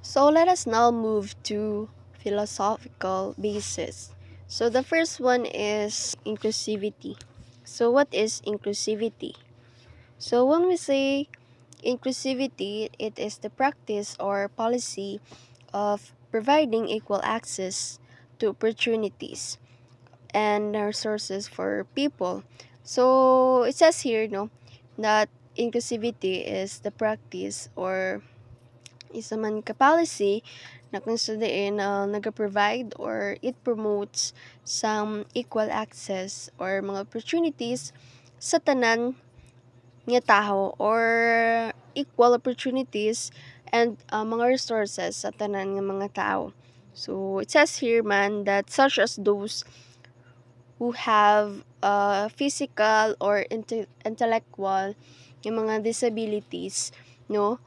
So let us now move to philosophical basis. So the first one is inclusivity. So what is inclusivity? So when we say inclusivity, it is the practice or policy of providing equal access to opportunities and resources for people. So it says here, no, that inclusivity is the practice or isa man ka policy na kung saan nag-provide or it promotes some equal access or mga opportunities sa tanan nga tao or equal opportunities and mga resources sa tanan nga mga tao. So it says here man that such as those who have physical or intellectual yung mga disabilities, no,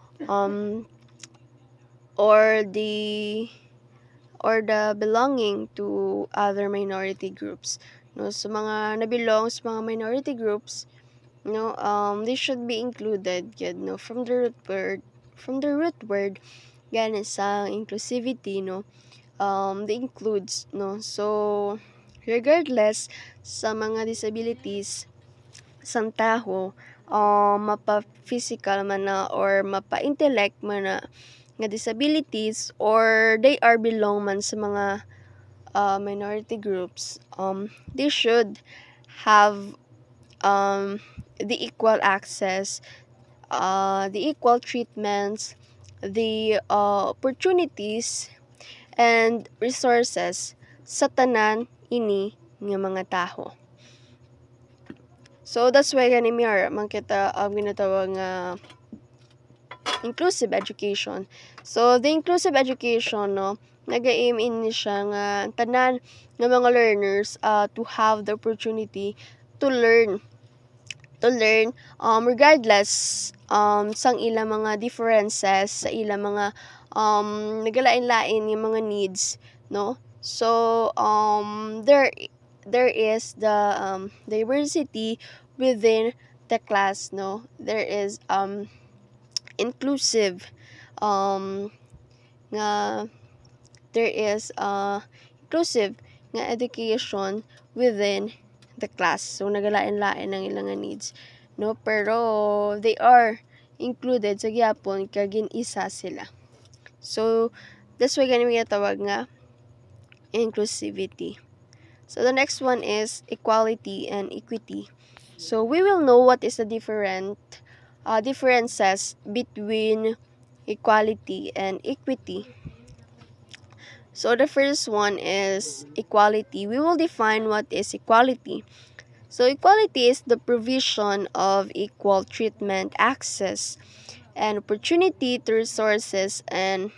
or the belonging to other minority groups, no, so mga nabilong sa mga minority groups, no, they should be included yun, no, from the root word gana sa inclusivity, no, they includes, no, so regardless sa mga disabilities sang tao, mapa-physical man na or mapa-intellect man na nga disabilities or they are belong man sa mga minority groups, they should have the equal access, the equal treatments, the opportunities and resources sa tanan ini nga mga taho. So that's why gani mi man kita ginatawag nga inclusive education. So the inclusive education, no, nag-aim in siya nga tanan nga mga learners to have the opportunity to learn regardless sang ilang mga differences sa ilang mga nagalain-lain yung mga needs, no, so there is the diversity within the class, no, there is inclusive nga there is inclusive nga education within the class. So nagalain-lain ang ilang needs, no, pero they are included sa gyapon kag gin-isa sila. So that's why gani tawag nga inclusivity. So the next one is equality and equity. So we will know what is the differences between equality and equity. So the first one is equality. We will define what is equality. So equality is the provision of equal treatment, access, and opportunity to resources and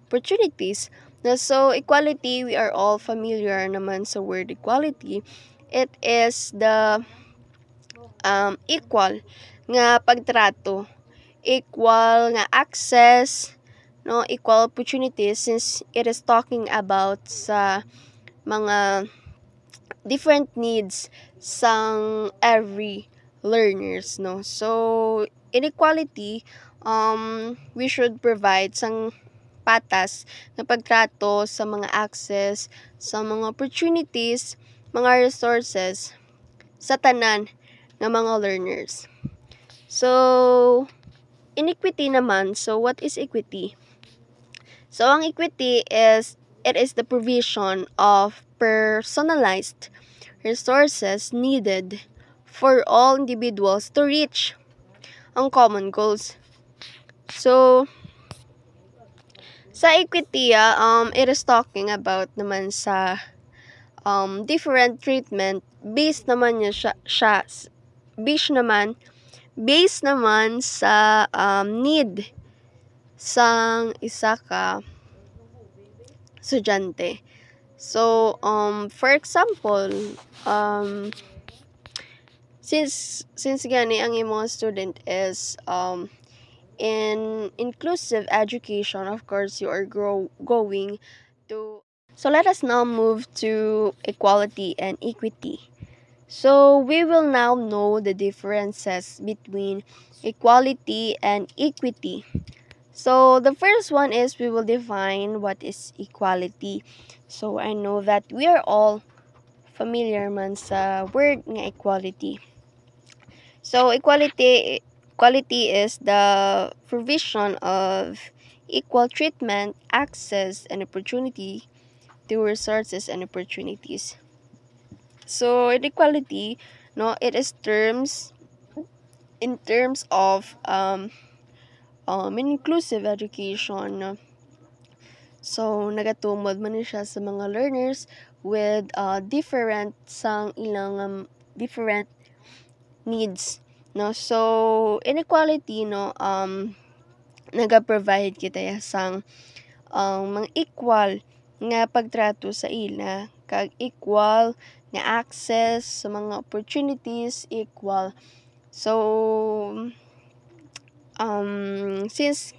opportunities. Now, so equality, we are all familiar naman sa word equality. It is the equal nga pagtrato, equal nga access, no, equal opportunities, since it is talking about sa mga different needs sang every learners, no. So inequality, we should provide sang patas na pagtrato sa mga access, sa mga opportunities, mga resources sa tanan ng mga learners. So inequity naman, so what is equity? So ang equity is, it is the provision of personalized resources needed for all individuals to reach ang common goals. So sa equity, it is talking about naman sa different treatment based naman based naman sa need sang isa ka estudyante. So for example, since gani ang imong student is in inclusive education, of course you are going to. So let us now move to equality and equity. So we will now know the differences between equality and equity. So the first one is we will define what is equality. So I know that we are all familiar man sa word nga equality. So equality is the provision of equal treatment, access, and opportunity to resources and opportunities. So inequality, no, it is in terms of inclusive education. No? So nagatumod man ni siya sa mga learners with different different needs. No, so inequality, no, naga-provide kita ya sang mga equal nga pagtrato sa ila, kag equal nga access sa mga opportunities, equal. So since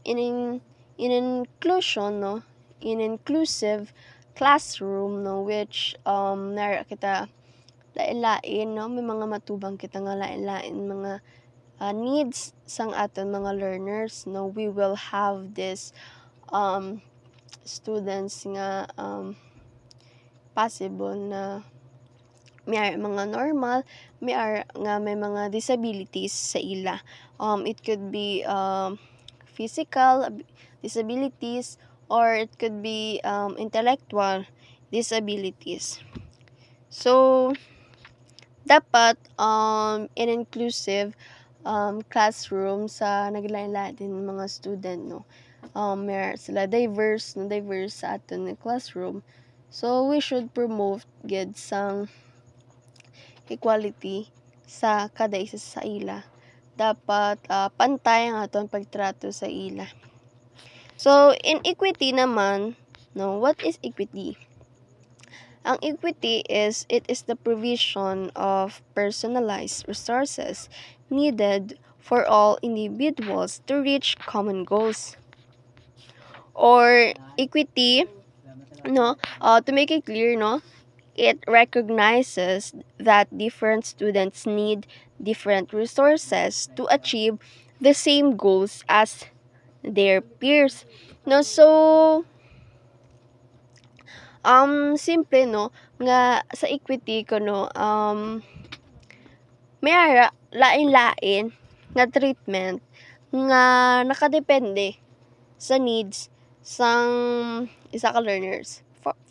in inclusion, no, in inclusive classroom, no, which nara kita lain-lain, no, may mga matubang kita nga lain-lain mga needs sang aton mga learners, no, we will have this students nga possible na may mga normal, may mga disabilities sa ila. It could be physical disabilities, or it could be intellectual disabilities. So dapat in inclusive classroom sa naglain-lain din mga student, no, may sila diverse sa aton nga classroom. So we should promote gid sang equality sa kada isa sa ila. Dapat pantay ang aton pagtrato sa ila. So in equity naman, no, what is equity? Ang equity is the provision of personalized resources needed for all individuals to reach common goals. Or equity, no, to make it clear, no, it recognizes that different students need different resources to achieve the same goals as their peers. No, so simple, no, nga sa equity ko, no, may lain-lain nga treatment nga nakadepende sa needs sang isa ka learners.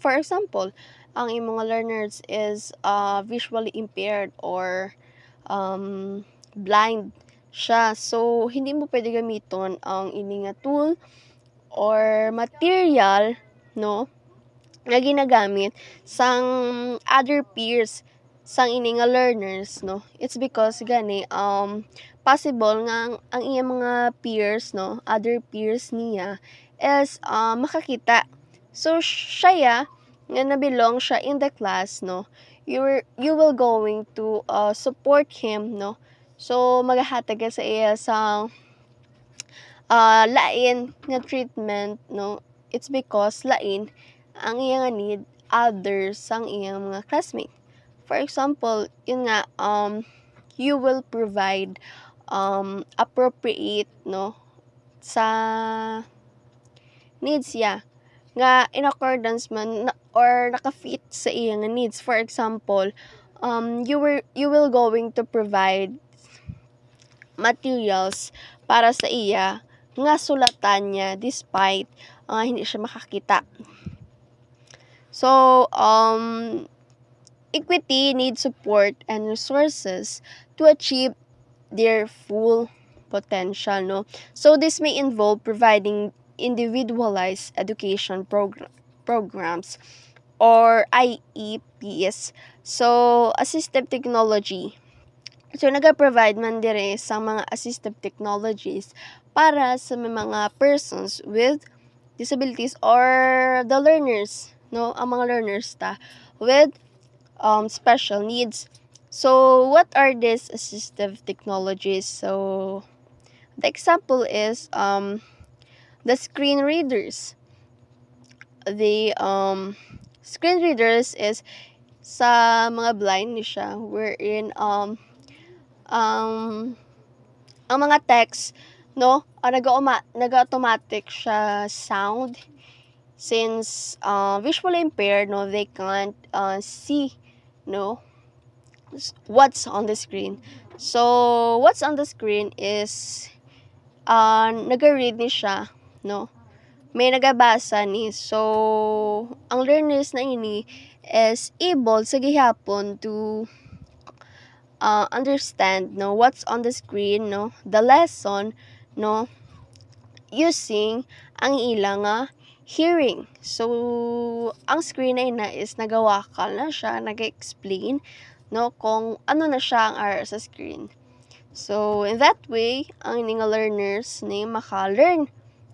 For example, ang imong learners is visually impaired or blind siya. So hindi mo pwede gamiton ang ini nga tool or material, no, nga ginagamit sang other peers sang ini nga learners, no. It's because gani possible nga ang iyang mga peers, no, other peers niya is makakita. So siya nga nabilong siya in the class, no, you will going to support him, no. So magahatag ka sa iya sang lain nga treatment, no. It's because lain ang iyang need others sang iyang mga classmate. For example, yun nga you will provide appropriate, no, sa needs ya nga in accordance man or naka-fit sa iyang needs. For example, you will going to provide materials para sa iya nga sulatan niya despite hindi siya makakita. So equity needs support and resources to achieve their full potential, no. So this may involve providing individualized education programs or IEPs. So assistive technology. So naga-provide man dire sa mga assistive technologies para sa mga persons with disabilities or the learners, no, ang mga learners with special needs. So what are these assistive technologies? So the example is the screen readers. The screen readers is sa mga blind ni siya, wherein ang mga text no, nag-automatic siya sound since visually impaired, no, they can't see, no, what's on the screen. So what's on the screen is nag-read ni siya, no, may nagabasa ni. So ang learners na ini is able sa gihapon to understand, no, what's on the screen, no, the lesson, no, using ang ilang hearing. So ang screen na ina is nagawakal na siya, nag-explain, no, kung ano na siya ang ara sa screen. So in that way ang ining learners ni maka-learn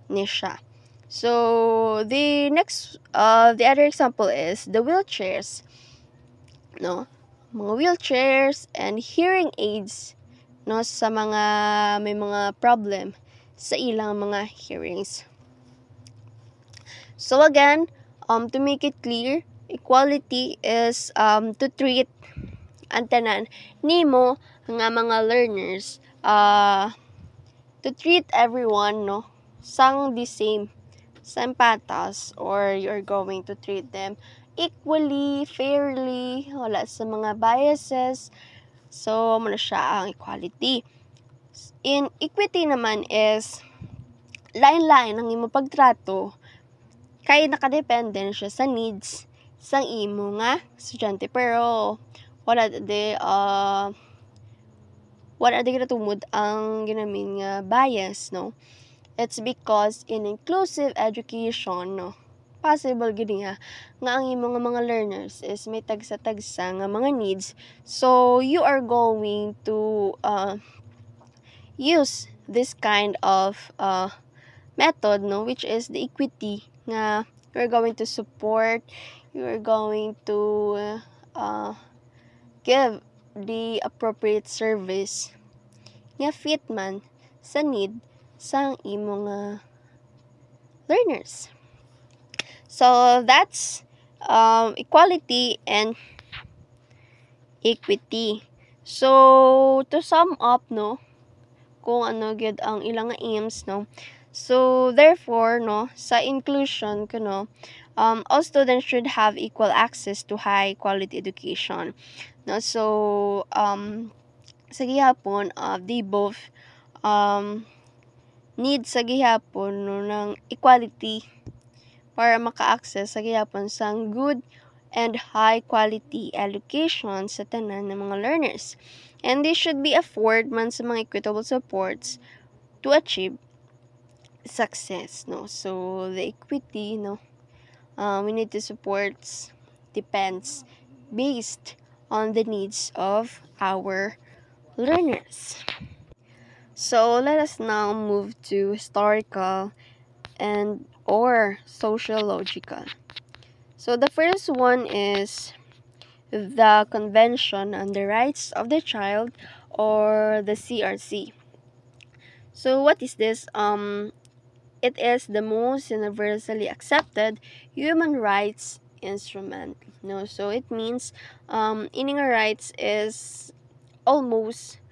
ni siya. So the other example is the wheelchairs, no, mga wheelchairs and hearing aids, no, sa mga may mga problem sa ilang mga hearings. So again, to make it clear, equality is to treat ang tanan nimo nga mga learners, to treat everyone, no, sang the same patas, or you're going to treat them equally, fairly, wala sa mga biases. So muna siya ang equality. In equity naman is lain-lain ang imo pagtrato kay nakadepende siya sa needs sang imo nga estudyante, pero wala di ginatumod ang ginamin nga bias, no. It's because in inclusive education, no, possible gid nga ang imong mga learners is may tagsa-tagsa nga mga needs. So you are going to use this kind of method, no, which is the equity, nga you're going to support, you're going to give the appropriate service nga fit man sa need sang imong learners. So that's equality and equity. So to sum up, no, kung ano gyud ang ilang aims, no. So therefore, no, sa inclusion kuno, all students should have equal access to high quality education, no. So sa gihapon they both need sa gihapon, no, ng equality para maka-access sa gihapon sang good and high quality education sa tanan ng mga learners. And this should be afforded man sa mga equitable supports to achieve success, no. So the equity, no, we need to support depends based on the needs of our learners. So let us now move to historical and or sociological. So the first one is the Convention on the Rights of the Child, or the CRC. So what is this? It is the most universally accepted human rights instrument, no. So it means ining rights is almost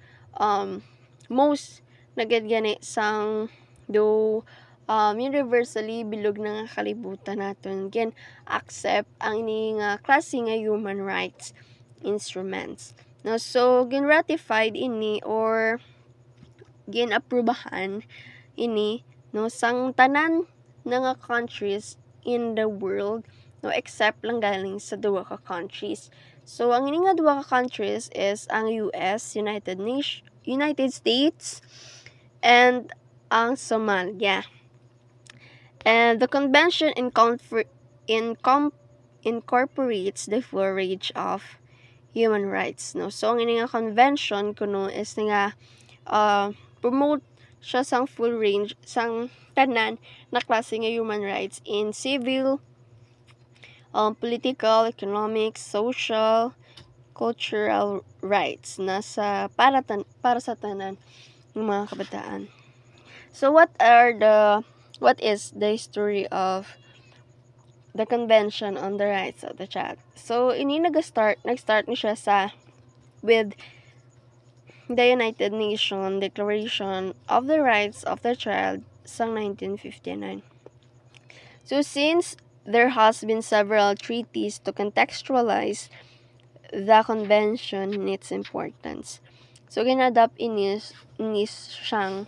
most nagagani sang do universally bilog na nga kalibutan naton gen accept ang ini nga klase nga human rights instruments, no. So gin ratified ini or gin aprubahan ini, no, sang tanan na nga countries in the world, no, except lang galing sa duwa ka countries. So ang ini nga duwa ka countries is ang US, United States, and ang Somalia. And the convention incorporates the full range of human rights, no. So ang ini nga convention kuno is nga promote siya sang full range sang tanan na klase nga human rights in civil, political, economic, social, cultural rights na para sa tanan ng mga kabataan. So what is the history of the Convention on the Rights of the Child? So ini nag-start ni siya with the United Nations Declaration of the Rights of the Child sa 1959. So since there has been several treaties to contextualize the convention and its importance. So ginadapt inis siyang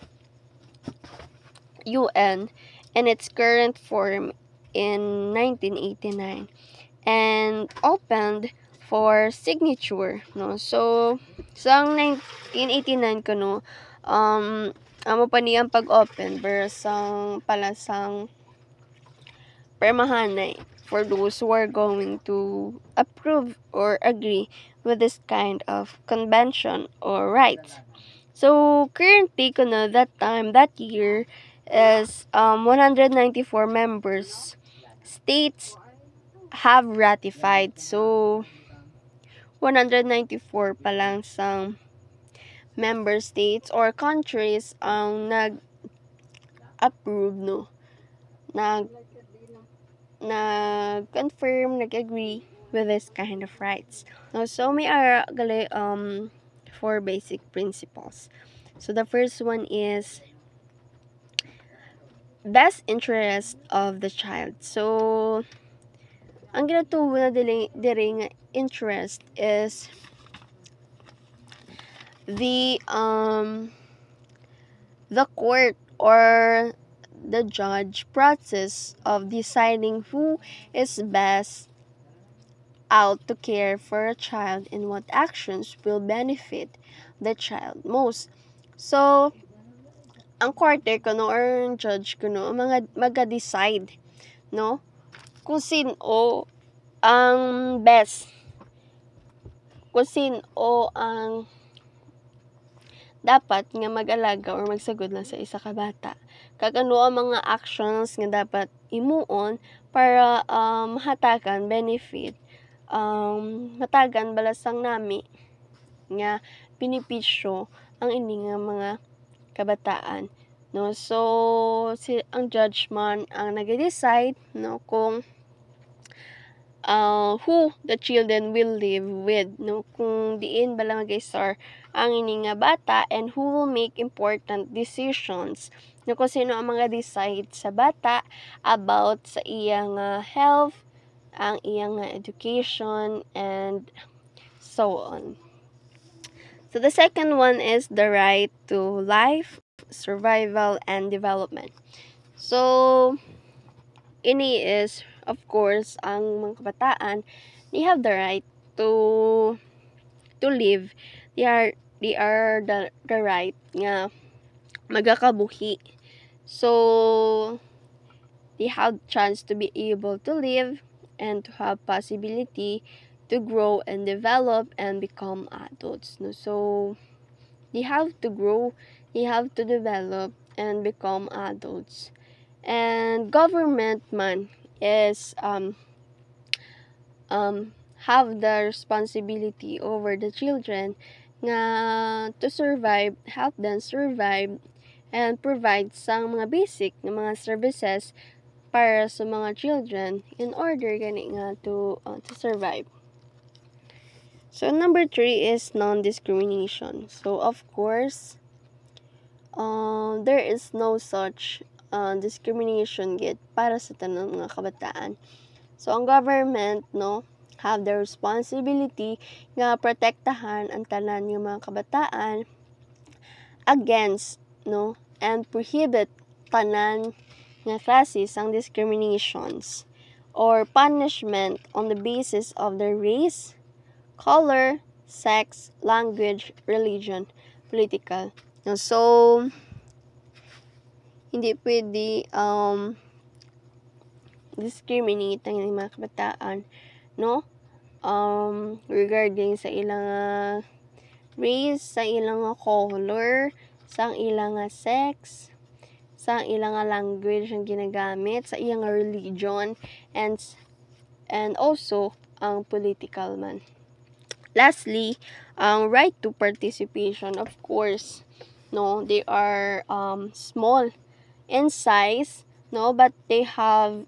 UN in its current form in 1989 and opened for signature, no. So sa 1989 kuno amo pa niyang pag-open pero sang palasang permahanay for those who are going to approve or agree with this kind of convention or rights. So currently kuno that year is 194 members states have ratified. So 194 pa lang sang member states or countries ang nag-approve, no, nag-confirm, nag-agree with this kind of rights. So may are gali four basic principles. So the first one is best interest of the child. So ang ginatuo na diri nga interest is the court or the judge process of deciding who is best out to care for a child and what actions will benefit the child most. So ang korte kuno or judge kuno mga maga-decide, no, kung sino ang best, kung sino ang dapat nga mag-alaga or magsagod lang sa isa ka bata. Kag ano ang mga actions nga dapat imuon para mahatagan benefit, hatagan balasang nami nga benepisyo ang ini nga mga kabataan, no. So ang judge man ang nag-decide, no, kung who the children will live with, no, kung diin bala mag-isar ang ini nga bata and who will make important decisions, no, kung sino ang mga decide sa bata about sa iyang health, ang iyang education and so on. So the second one is the right to life, survival, and development. So ini is of course ang mga kabataan, they have the right to live. They are the right nga magakabuhi. So they have chance to be able to live and to have possibility to grow and develop and become adults, no. So they have to grow, they have to develop and become adults. And government man is have the responsibility over the children nga to survive, help them survive and provide sang mga basic na mga services para sa mga children in order gani nga to survive. So number 3 is non-discrimination. So of course there is no such discrimination yet para sa tanang mga kabataan. So ang government, no, have the responsibility nga protektahan ang tanan ng mga kabataan against, no, and prohibit tanan nga klase sang discriminations or punishment on the basis of their race, color, sex, language, religion, political. So hindi pwede discriminate ang mga kabataan, no, regarding sa ilang race, sa ilang color, sa ilang sex, sa ilang language ang ginagamit, sa ilang religion, and also ang political man. Lastly, ang right to participation, of course, no, they are small in size, no, but they have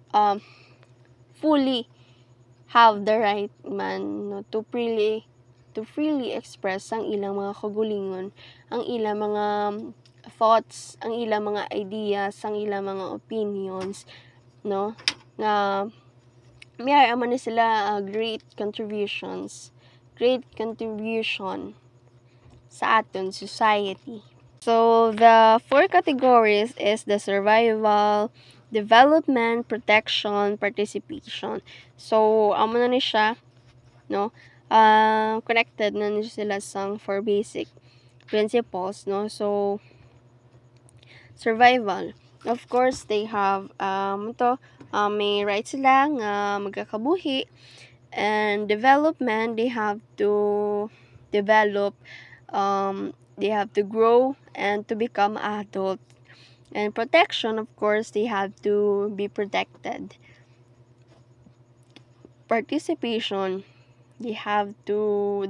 fully have the right man, no, to to freely express ang ilang mga kaugalingon, ang ilang mga thoughts, ang ilang mga ideas, ang ilang mga opinions, no? Nga may man ni sila great contribution sa aton society. So, the 4 categories is the survival, development, protection, participation. So, amo na ni siya, no? Connected na ni sila sa 4 basic principles, no? So, survival. Of course, they have, may rights sila nga magkakabuhi. And development, they have to develop, they have to grow and to become adult. And protection, of course, they have to be protected. Participation, they have the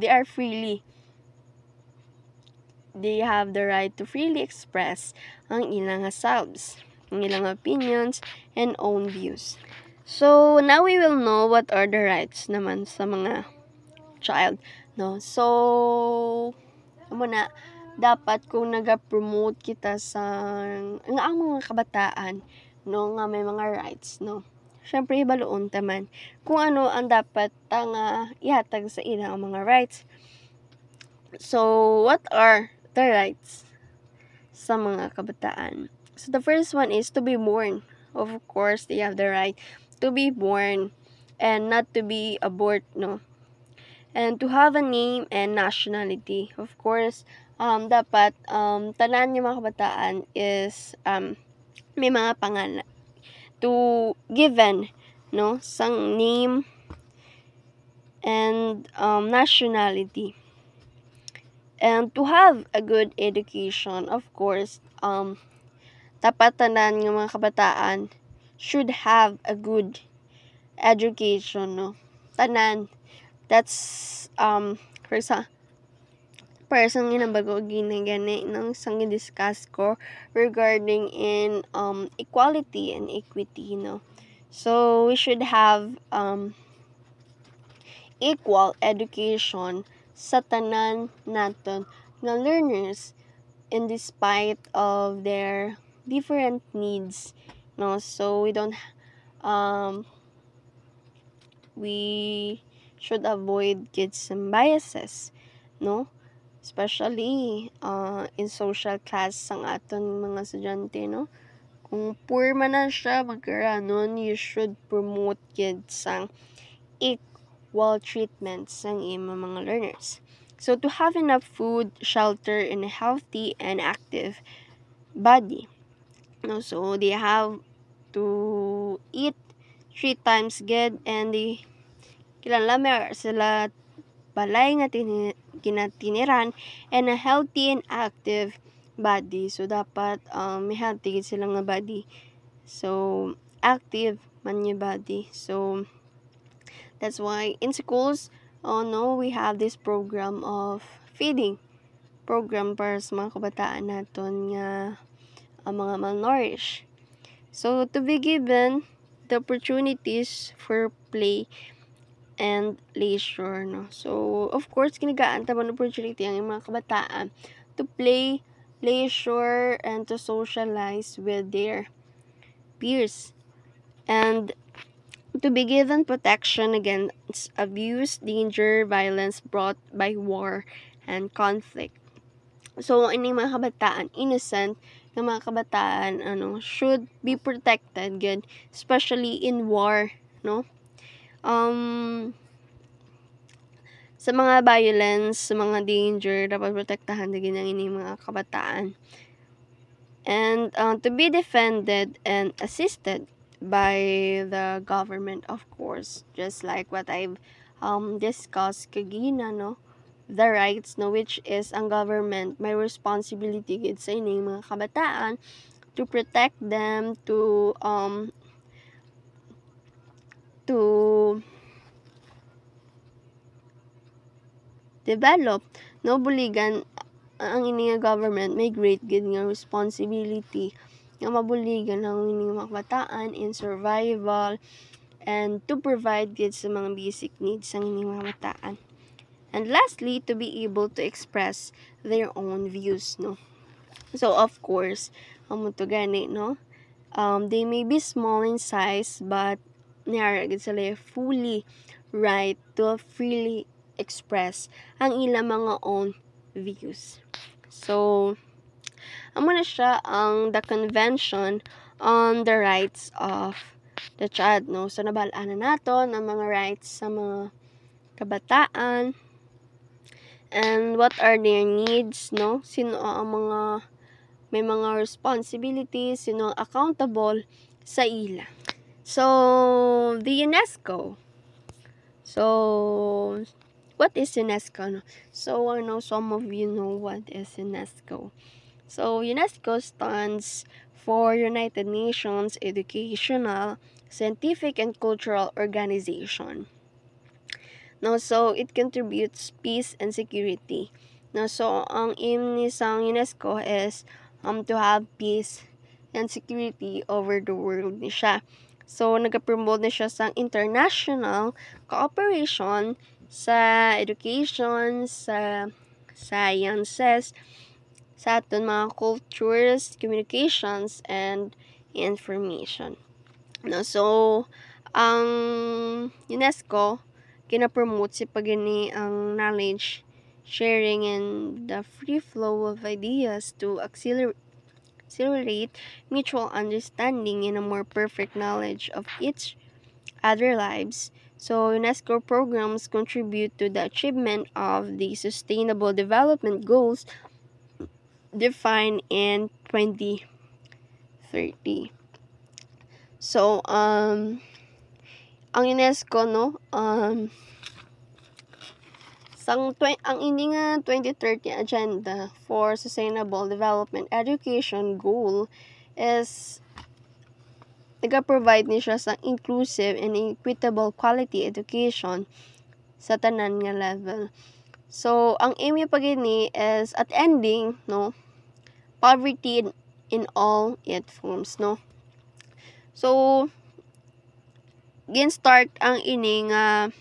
right to freely express ang ilang selves, ang ilang opinions, and own views. So, now we will know what are the rights naman sa mga child, no? So, muna, dapat kung nag-promote kita sa ang mga kabataan, no, nga may mga rights, no, syempre baloon taman kung ano ang dapat nga ihatag sa ilang mga rights. So, what are the rights sa mga kabataan? So, the first one is to be born. Of course, they have the right to be born and not to be aborted, no? And to have a name and nationality. Of course, dapat tanan yung mga kabataan is may mga pangalan to given, no, sang name and nationality. And to have a good education, of course, dapat tanan yung mga kabataan should have a good education, no? Tanan. That's person ginambago gini nang sang discuss ko regarding in equality and equity, no. So we should have equal education sa tanan naton nga learners in despite of their different needs, no. So we should avoid kids and biases, no, especially in social class sang aton mga estudyante, no. Kung poor man na siya magkaranon, you should promote kids sang equal treatment sang imong mga learners. So to have enough food, shelter, and a healthy and active body, no. So they have to eat 3 times good, and they kilala sila balay nga kinatiniran and a healthy and active body. So dapat may healthy sila nga body. So active man yung body. So that's why in schools, we have this program of feeding program para sa mga kabataan naton nga mga malnourished. So to be given the opportunities for play and leisure, no. So of course ginagaan ta man opportunity ang mga kabataan to play, leisure, and to socialize with their peers, and to be given protection against abuse, danger, violence brought by war and conflict. So ini mga kabataan, innocent nga mga kabataan should be protected good, especially in war, no. Sa mga violence, sa mga danger, dapat protektahan din ang ining mga kabataan. And to be defended and assisted by the government, of course, just like what I've discussed kagina, no, the rights, no, which is ang government may responsibility gid sa ining mga kabataan to protect them, to develop, no, buligan ang ini nga government may great good nga responsibility nga mabuligan ang ini mga kabataan in survival and to provide gid sa mga basic needs ang ini mga kabataan. And lastly, to be able to express their own views, no? So, of course, to gani, no? They may be small in size, but sila fully right to freely express ang ilang mga own views. So, amo na siya ang the Convention on the Rights of the Child, no? So, nabalaan na naton ang mga rights sa mga kabataan and what are their needs, no? Sino ang mga may mga responsibilities, sino accountable sa ila. So, the UNESCO. So, what is UNESCO? No? So, I know some of you know what is UNESCO. So, UNESCO stands for United Nations Educational, Scientific, and Cultural Organization. No, so it contributes peace and security. No, so ang aim ni sang UNESCO is to have peace and security over the world ni siya. So nagapromote na siya sang international cooperation sa education, sa sciences, sa aton mga cultures, communications, and information. No, so ang UNESCO kina-promote si pagani ang knowledge sharing and the free flow of ideas to accelerate mutual understanding and a more perfect knowledge of each other lives. So UNESCO programs contribute to the achievement of the Sustainable Development Goals defined in 2030. So ang UNESCO, no, ang ini nga 2030 agenda for sustainable development education goal is nagaprovide ni siya sa inclusive and equitable quality education sa tanan nga level. So ang aim niya pagini is at ending, no, poverty in all its forms, no. So gin-start ang ini nga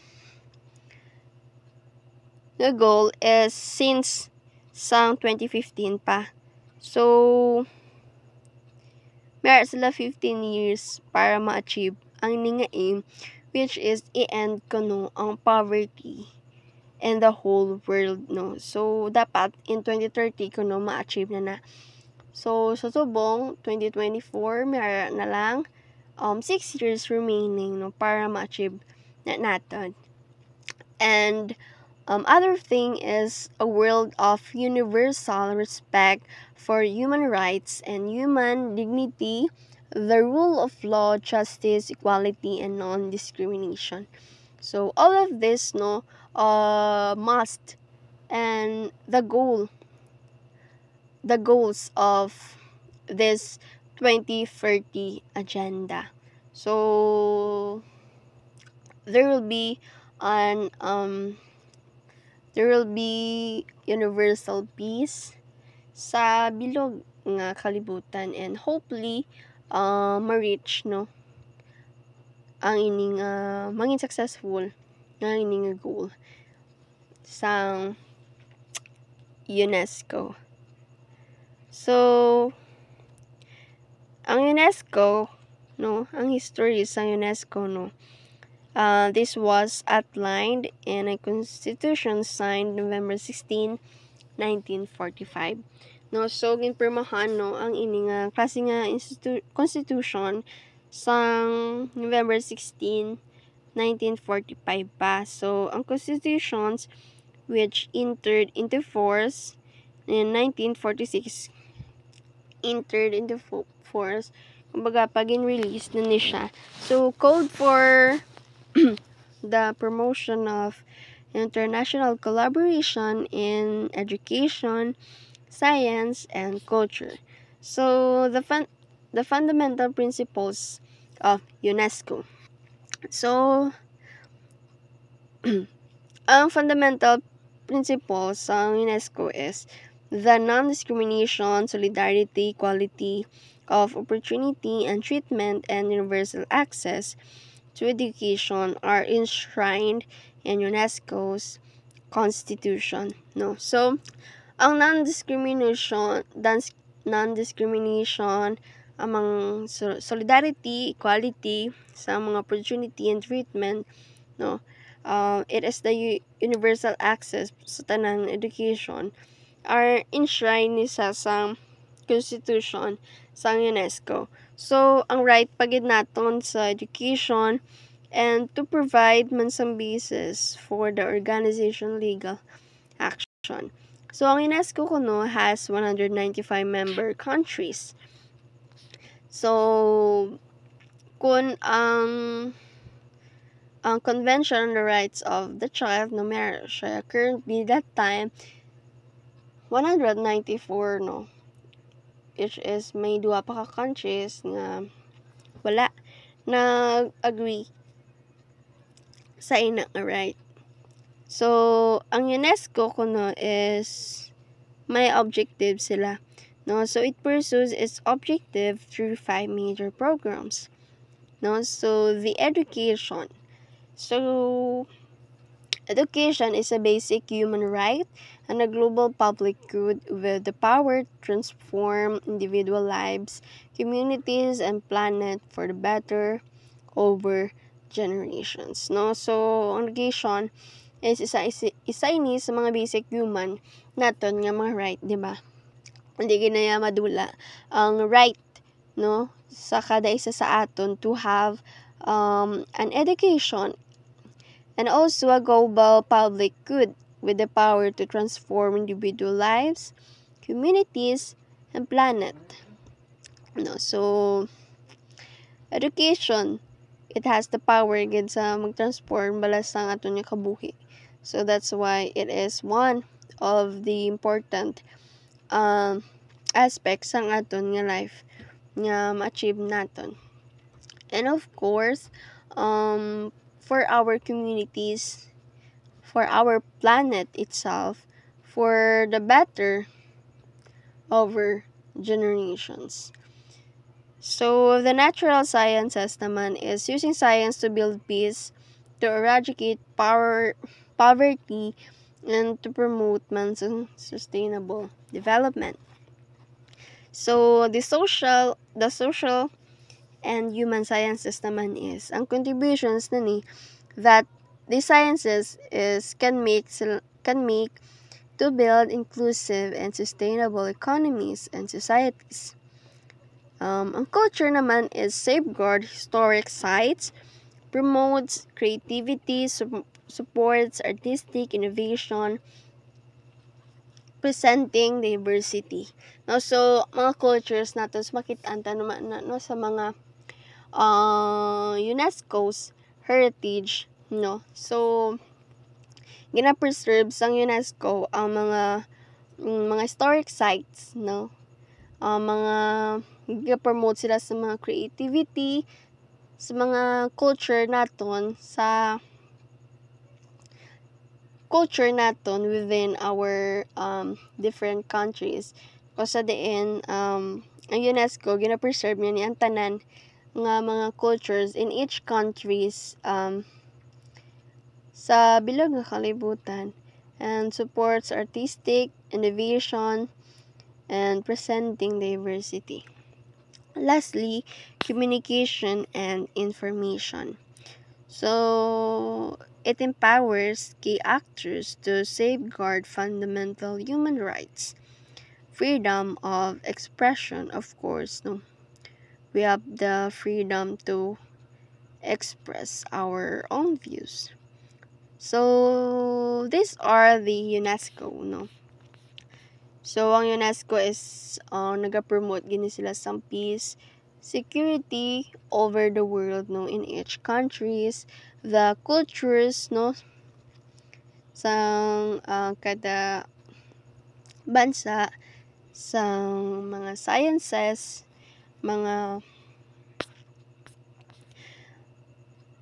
goal is since sang 2015 pa. So meron sila 15 years para ma-achieve ang ini nga aim, which is i-end kuno ang poverty in the whole world, no. So dapat in 2030 kuno ma-achieve na. So sa subong 2024 meron na lang 6 years remaining, no, para ma-achieve na natin. And other thing is a world of universal respect for human rights and human dignity, the rule of law, justice, equality, and non-discrimination. So all of this, no, must, and the goals of this 2030 agenda. So there will be universal peace sa bilog nga kalibutan and hopefully ma-reach, no, ang ining mangin successful nga ining goal sang UNESCO. So ang UNESCO, no, ang history sa UNESCO, no, this was outlined in a constitution signed November 16, 1945. No, so ginpirmahan, no, ang ini nga klase nga constitution sang November 16, 1945 pa. So ang constitutions which entered into force in 1946 kumbaga pag in-release na ni siya. So called for the promotion of international collaboration in education, science, and culture. So the fundamental principles of UNESCO. So ang fundamental principles ng UNESCO is the non-discrimination, solidarity, equality of opportunity and treatment, and universal access to education are enshrined in UNESCO's Constitution, no? So ang non-discrimination among solidarity, equality sa mga opportunity and treatment, no? It is the universal access sa tanang education are enshrined ni sa Constitution sa UNESCO. So, ang right pagid naton sa education and to provide man some basis for the organization legal action. So, ang UNESCO kuno has 195 member countries. So, kung ang Convention on the Rights of the Child no meron siya currently that time 194 no, which is may duha pa ka countries nga wala nag-agree sa ina nga right. So ang UNESCO kuno is may objective sila, no? So it pursues its objective through 5 major programs, no? So the education. So education is a basic human right and a global public good with the power to transform individual lives, communities, and planet for the better over generations, no? So ang education is isa ini sa mga basic human naton nga mga right, di ba? Hindi ginaya madula ang right, no, sa kada isa sa aton to have an education and also a global public good with the power to transform individual lives, communities, and planet. No, so education, it has the power gid sa mag-transform balas sang aton nga kabuhi. So that's why it is one of the important aspects sang aton nga life nga ma-achieve naton. And of course, for our communities, for our planet itself, for the better over generations. So, the natural sciences naman is using science to build peace, to eradicate poverty, and to promote man's sustainable development. So, the social and human sciences naman is ang contributions na ni that the sciences can make to build inclusive and sustainable economies and societies. Ang culture naman is safeguard historic sites, promotes creativity, supports artistic innovation, presenting diversity. No, so mga cultures natin makita naman no sa mga UNESCO's heritage, no. So gina-preserve sang UNESCO ang mga historic sites, no. Mga ga-promote sila sa mga creativity, sa mga culture naton within our different countries. Kasi diin ang UNESCO gina-preserve niya ni ang tanan nga mga cultures in each countries sa bilog nga kalibutan and supports artistic innovation and presenting diversity. Lastly, communication and information. So it empowers key actors to safeguard fundamental human rights, freedom of expression, of course, no. We have the freedom to express our own views. So these are the UNESCO, no. So ang UNESCO is naga-promote gini sila sa peace, security over the world, no, in each countries, the cultures, no, sa kada bansa, sa mga sciences, mga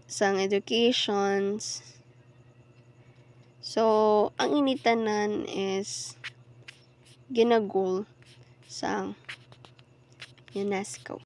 sang educations. So ang initanan is ginagol sa UNESCO.